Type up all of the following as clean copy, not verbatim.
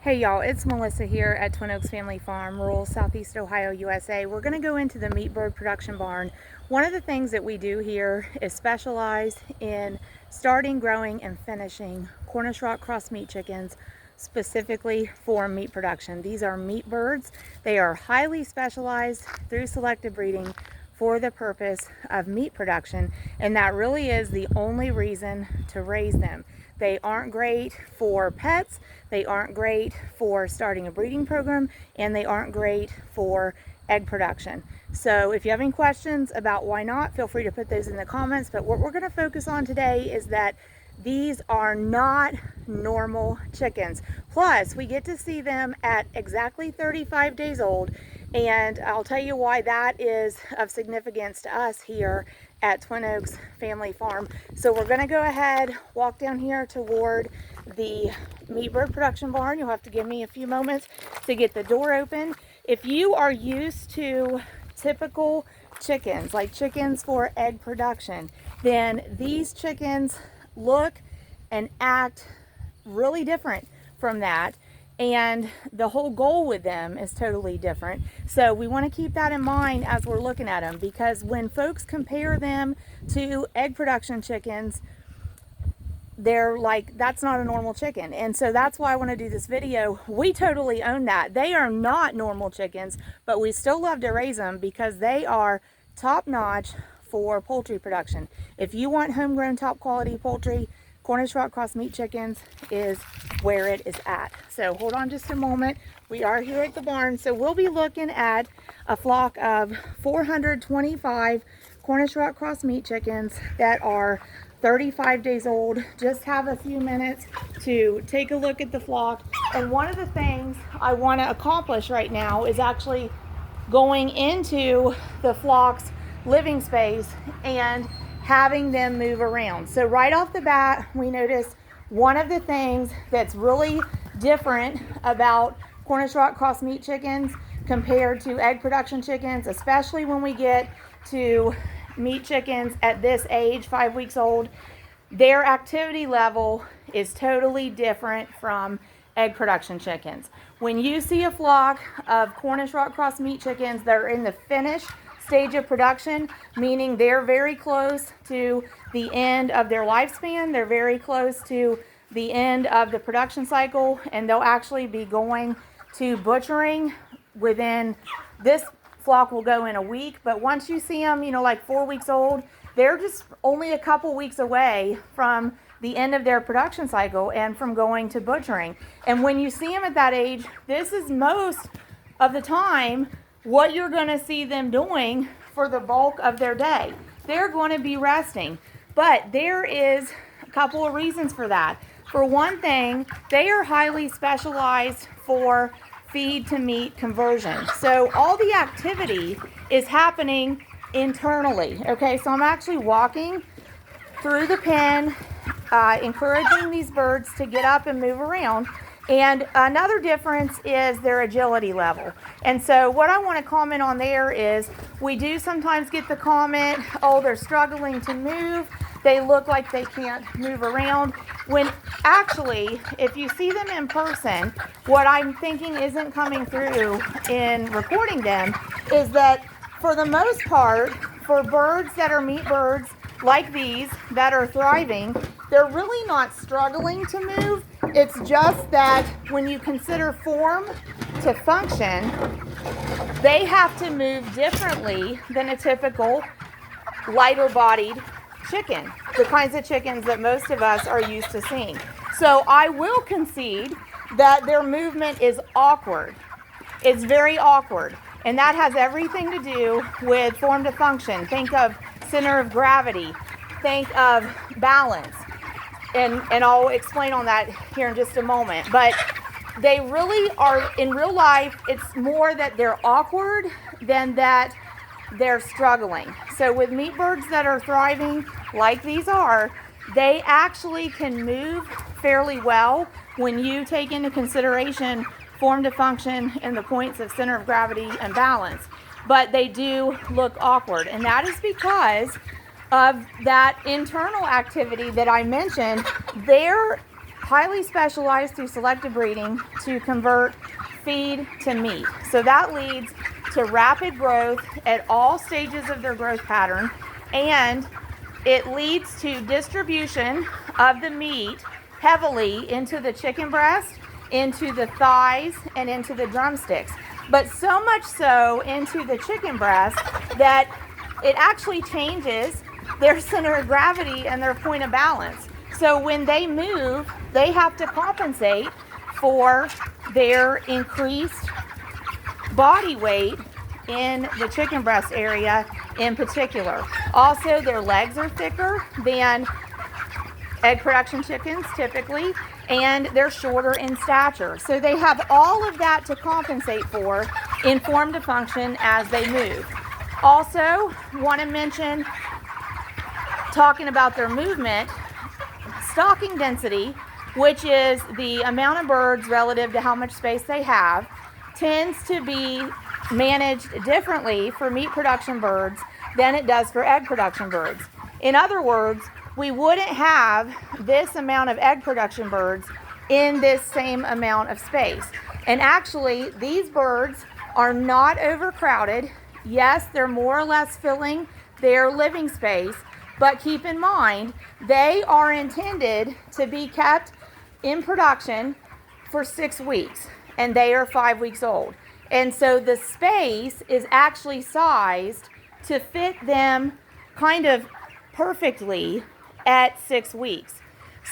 Hey y'all, it's Melissa here at Twin Oaks Family Farm, rural Southeast Ohio, USA. We're going to go into the meat bird production barn. One of the things that we do here is specialize in starting, growing, and finishing Cornish Rock Cross meat chickens specifically for meat production. These are meat birds. They are highly specialized through selective breeding for the purpose of meat production, and that really is the only reason to raise them. They aren't great for pets, they aren't great for starting a breeding program, and they aren't great for egg production. So if you have any questions about why not, feel free to put those in the comments. But what we're going to focus on today is that these are not normal chickens. Plus, we get to see them at exactly 35 days old, and I'll tell you why that is of significance to us here at Twin Oaks Family Farm. So we're going to go ahead, walk down here toward the meat bird production barn. You'll have to give me a few moments to get the door open. If you are used to typical chickens, like chickens for egg production, then these chickens look and act really different from that, and the whole goal with them is totally different. So we want to keep that in mind as we're looking at them, because when folks compare them to egg production chickens, they're like, that's not a normal chicken. And so that's why I want to do this video. We totally own that. They are not normal chickens, but we still love to raise them because they are top notch for poultry production. If you want homegrown top quality poultry, Cornish Rock Cross meat chickens is where it is at. So hold on just a moment. We are here at the barn. So we'll be looking at a flock of 425 Cornish Rock Cross meat chickens that are 35 days old. Just have a few minutes to take a look at the flock. And one of the things I want to accomplish right now is actually going into the flock's living space and having them move around. So right off the bat, we notice one of the things that's really different about Cornish Rock Cross meat chickens compared to egg production chickens, especially when we get to meat chickens at this age, 5 weeks old, their activity level is totally different from egg production chickens. When you see a flock of Cornish Rock Cross meat chickens that are in the finished stage of production, meaning they're very close to the end of their lifespan, they're very close to the end of the production cycle, and they'll actually be going to butchering within, this flock will go in a week. But once you see them, like 4 weeks old, they're just only a couple weeks away from the end of their production cycle and from going to butchering. And when you see them at that age, this is most of the time what you're going to see them doing for the bulk of their day. They're going to be resting. But there is a couple of reasons for that. For one thing, they are highly specialized for feed to meat conversion. So all the activity is happening internally. Okay, so I'm actually walking through the pen, encouraging these birds to get up and move around. And another difference is their agility level. And so what I want to comment on there is we do sometimes get the comment, oh, they're struggling to move. They look like they can't move around. When actually, if you see them in person, what I'm thinking isn't coming through in recording them is that for the most part, for birds that are meat birds like these that are thriving, they're really not struggling to move. It's just that when you consider form to function, they have to move differently than a typical lighter bodied chicken, the kinds of chickens that most of us are used to seeing. So I will concede that their movement is awkward. It's very awkward. And that has everything to do with form to function. Think of center of gravity. Think of balance. And I'll explain on that here in just a moment. But they really are, in real life, it's more that they're awkward than that they're struggling. So with meat birds that are thriving, like these are, they actually can move fairly well when you take into consideration form to function and the points of center of gravity and balance. But they do look awkward, and that is because of that internal activity that I mentioned. Their highly specialized through selective breeding to convert feed to meat. So that leads to rapid growth at all stages of their growth pattern, and it leads to distribution of the meat heavily into the chicken breast, into the thighs, and into the drumsticks. But so much so into the chicken breast that it actually changes their center of gravity and their point of balance. So when they move, they have to compensate for their increased body weight in the chicken breast area in particular. Also, their legs are thicker than egg production chickens typically, and they're shorter in stature. So they have all of that to compensate for in form to function as they move. Also, want to mention, talking about their movement, stocking density, which is the amount of birds relative to how much space they have, tends to be managed differently for meat production birds than it does for egg production birds. In other words, we wouldn't have this amount of egg production birds in this same amount of space. And actually, these birds are not overcrowded. Yes, they're more or less filling their living space, but keep in mind, they are intended to be kept in production for 6 weeks, and they are 5 weeks old. And so the space is actually sized to fit them kind of perfectly at 6 weeks.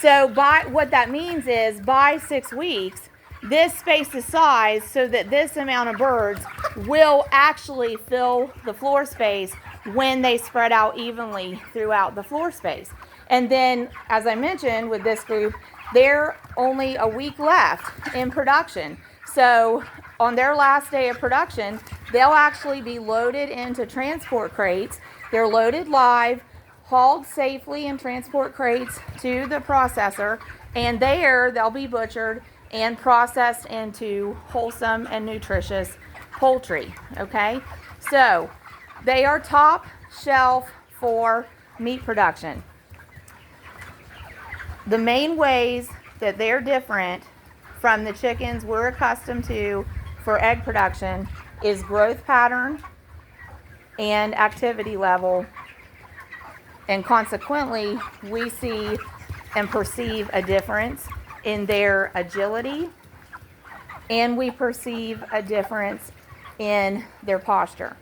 So what that means is by 6 weeks, this space is sized so that this amount of birds will actually fill the floor space when they spread out evenly throughout the floor space. And then, as I mentioned with this group, they're only a week left in production. So on their last day of production, they'll actually be loaded into transport crates. They're loaded live, hauled safely in transport crates to the processor, and there they'll be butchered and processed into wholesome and nutritious poultry. Okay, so they are top shelf for meat production. The main ways that they're different from the chickens we're accustomed to for egg production is growth pattern and activity level, and consequently we see and perceive a difference in their agility, and we perceive a difference in their posture.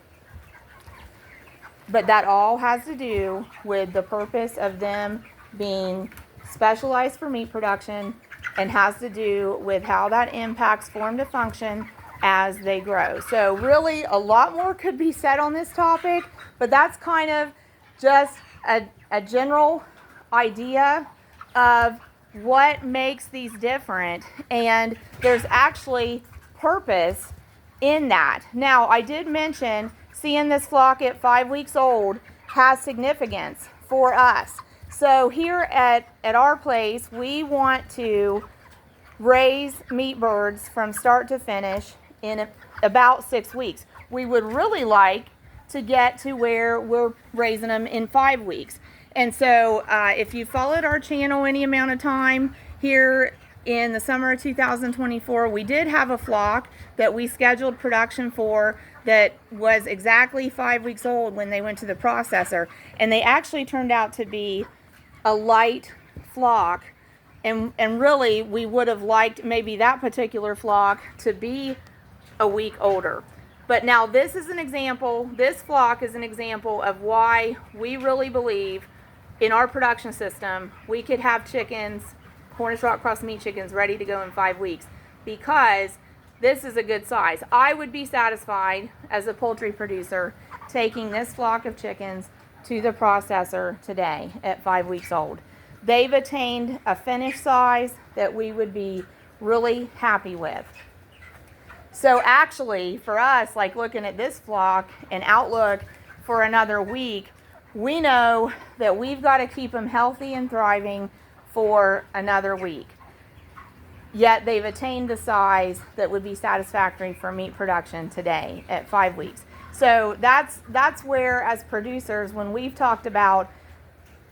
But that all has to do with the purpose of them being specialized for meat production, and has to do with how that impacts form to function as they grow. So really a lot more could be said on this topic, but that's kind of just a general idea of what makes these different, and there's actually purpose in that. Now, I did mention seeing this flock at 5 weeks old has significance for us. So here at our place, we want to raise meat birds from start to finish in about 6 weeks. We would really like to get to where we're raising them in 5 weeks. And so if you followed our channel any amount of time, here in the summer of 2024, we did have a flock that we scheduled production for that was exactly 5 weeks old when they went to the processor. And they actually turned out to be a light flock. And really, we would have liked maybe that particular flock to be a week older. But now this is an example, this flock is an example of why we really believe in our production system we could have chickens, Cornish Rock Cross meat chickens, ready to go in 5 weeks, because this is a good size. I would be satisfied as a poultry producer taking this flock of chickens to the processor today at 5 weeks old. They've attained a finished size that we would be really happy with. So actually, for us, like looking at this flock and outlook for another week, we know that we've got to keep them healthy and thriving for another week. Yet they've attained the size that would be satisfactory for meat production today at 5 weeks. So that's where, as producers, when we've talked about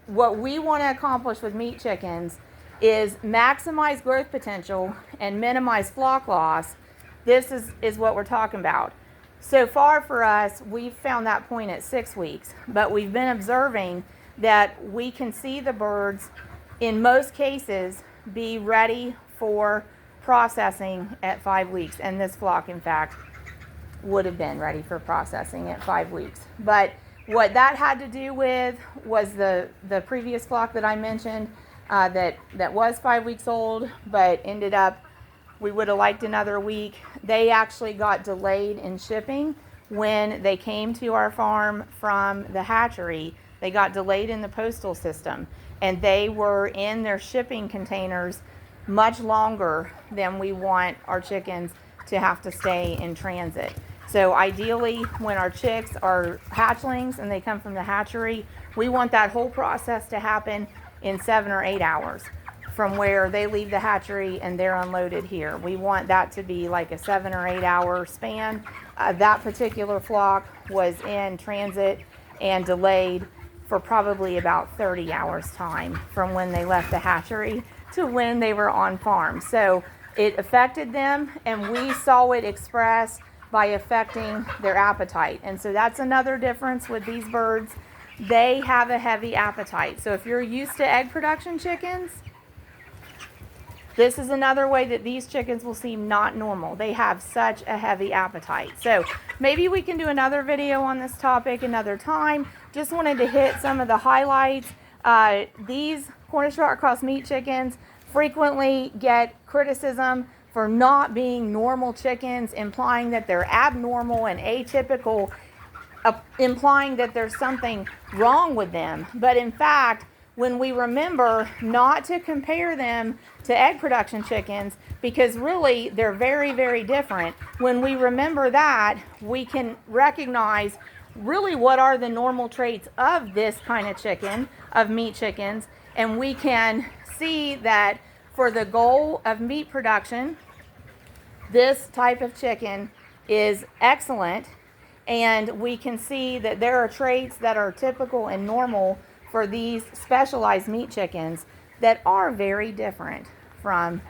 what we want to accomplish with meat chickens, is maximize growth potential and minimize flock loss. This is what we're talking about. So far for us, we've found that point at 6 weeks, but we've been observing that we can see the birds, in most cases, be ready for processing at 5 weeks. And this flock, in fact, would have been ready for processing at 5 weeks. But what that had to do with was the previous flock that I mentioned that was 5 weeks old, but ended up, we would have liked another week. They actually got delayed in shipping when they came to our farm from the hatchery. They got delayed in the postal system, and they were in their shipping containers much longer than we want our chickens to have to stay in transit. So ideally, when our chicks are hatchlings and they come from the hatchery, we want that whole process to happen in 7 or 8 hours from where they leave the hatchery and they're unloaded here. We want that to be like a 7 or 8 hour span. That particular flock was in transit and delayed for probably about 30 hours time from when they left the hatchery to when they were on farm. So it affected them, and we saw it express by affecting their appetite. And so that's another difference with these birds. They have a heavy appetite. So if you're used to egg production chickens, this is another way that these chickens will seem not normal. They have such a heavy appetite. So maybe we can do another video on this topic another time. Just wanted to hit some of the highlights. These Cornish Rock Cross meat chickens frequently get criticism for not being normal chickens, implying that they're abnormal and atypical, implying that there's something wrong with them. But in fact, when we remember not to compare them to egg production chickens, because really they're very, very different, when we remember that, we can recognize really what are the normal traits of this kind of chicken, of meat chickens, and we can see that for the goal of meat production, this type of chicken is excellent, and we can see that there are traits that are typical and normal for these specialized meat chickens that are very different from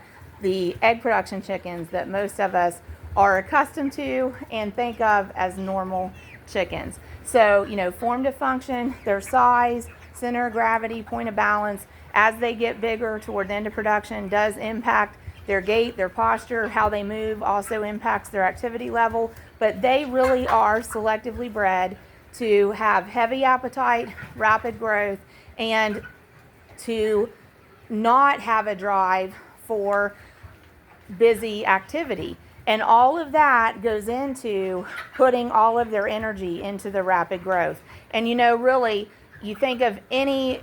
the egg production chickens that most of us are accustomed to and think of as normal chickens. So, form to function, their size, center of gravity, point of balance, as they get bigger toward the end of production does impact their gait, their posture, how they move also impacts their activity level, but they really are selectively bred to have heavy appetite, rapid growth, and to not have a drive for busy activity. And all of that goes into putting all of their energy into the rapid growth. And really, you think of any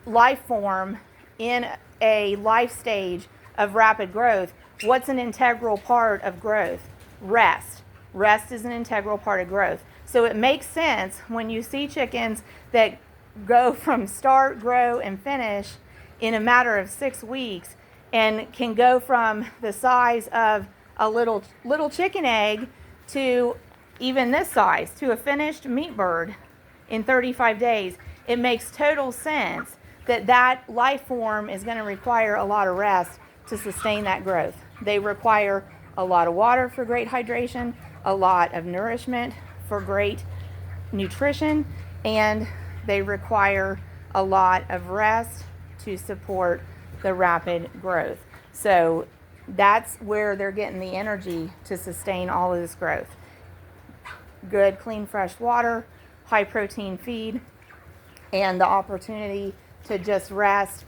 life form in a life stage of rapid growth, what's an integral part of growth? Rest. Rest is an integral part of growth. So it makes sense when you see chickens that go from start, grow, and finish in a matter of 6 weeks and can go from the size of a little chicken egg to even this size, to a finished meat bird in 35 days. It makes total sense that that life form is going to require a lot of rest to sustain that growth. They require a lot of water for great hydration, a lot of nourishment for great nutrition, and they require a lot of rest to support the rapid growth. So that's where they're getting the energy to sustain all of this growth. Good, clean, fresh water, high protein feed, and the opportunity to just rest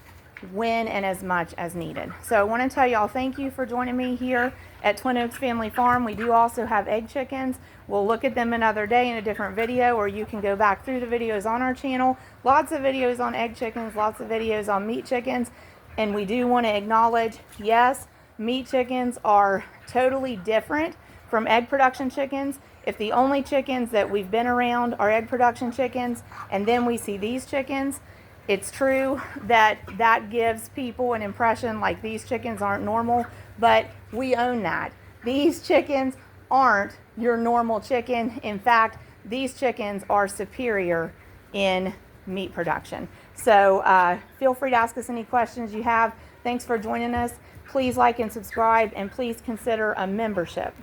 when and as much as needed. So I want to tell y'all thank you for joining me here at Twin Oaks Family Farm. We do also have egg chickens. We'll look at them another day in a different video, or you can go back through the videos on our channel. Lots of videos on egg chickens, lots of videos on meat chickens. And we do want to acknowledge, yes, meat chickens are totally different from egg production chickens. If the only chickens that we've been around are egg production chickens, and then we see these chickens, it's true that that gives people an impression like these chickens aren't normal, but we own that. These chickens aren't your normal chicken. In fact, these chickens are superior in meat production. So feel free to ask us any questions you have. Thanks for joining us. Please like and subscribe, and please consider a membership.